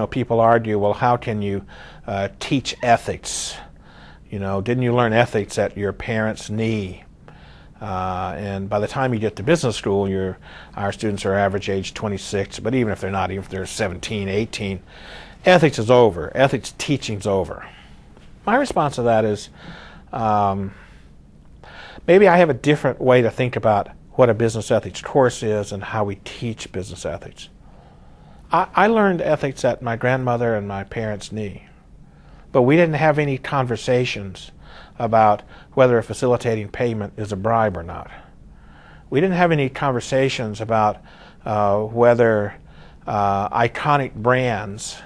people argue, well, how can you teach ethics? Didn't you learn ethics at your parents' knee? And by the time you get to business school, our students are average age 26, but even if they're not, even if they're 17, 18, ethics is over. Ethics teaching's over. My response to that is, maybe I have a different way to think about what a business ethics course is and how we teach business ethics. I learned ethics at my grandmother and my parents' knee, but we didn't have any conversations about whether a facilitating payment is a bribe or not. We didn't have any conversations about whether iconic brands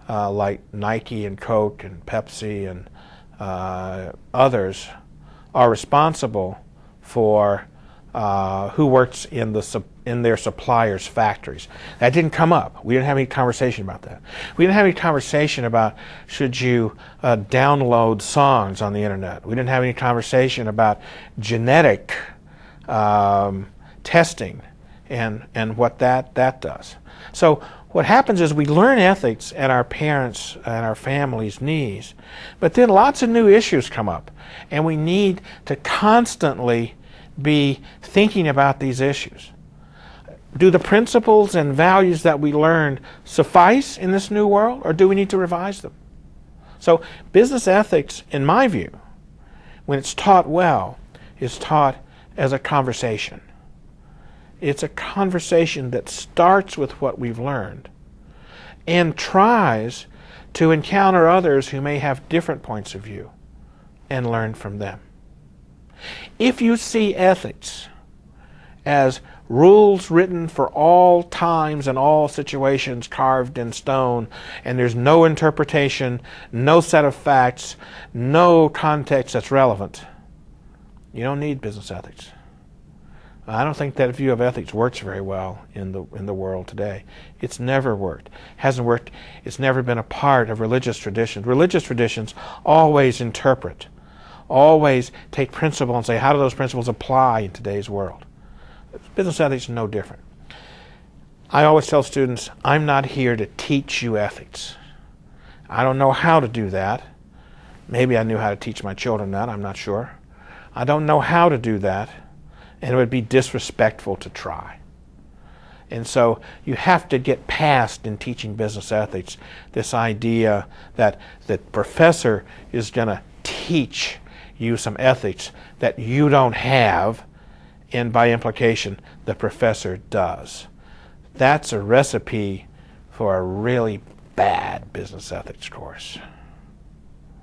like Nike and Coke and Pepsi and others are responsible for who works in their suppliers' factories. That didn't come up. We didn't have any conversation about that. We didn't have any conversation about should you download songs on the internet. We didn't have any conversation about genetic testing and what that does. So what happens is we learn ethics at our parents' and our families' knees, but then lots of new issues come up, and we need to constantly be thinking about these issues. Do the principles and values that we learned suffice in this new world, or do we need to revise them? So business ethics, in my view, when it's taught well, is taught as a conversation. It's a conversation that starts with what we've learned and tries to encounter others who may have different points of view and learn from them. If you see ethics as rules written for all times and all situations carved in stone, and there's no interpretation, no set of facts, no context that's relevant, you don't need business ethics. I don't think that view of ethics works very well in the world today. It's never worked. Hasn't worked. It's never been a part of religious traditions. Religious traditions always interpret, always take principle and say, how do those principles apply in today's world? Business ethics is no different. I always tell students, I'm not here to teach you ethics. I don't know how to do that. Maybe I knew how to teach my children that, I'm not sure. I don't know how to do that, and it would be disrespectful to try. And so you have to get past, in teaching business ethics, this idea that the professor is going to teach you some ethics that you don't have, and by implication, the professor does. That's a recipe for a really bad business ethics course.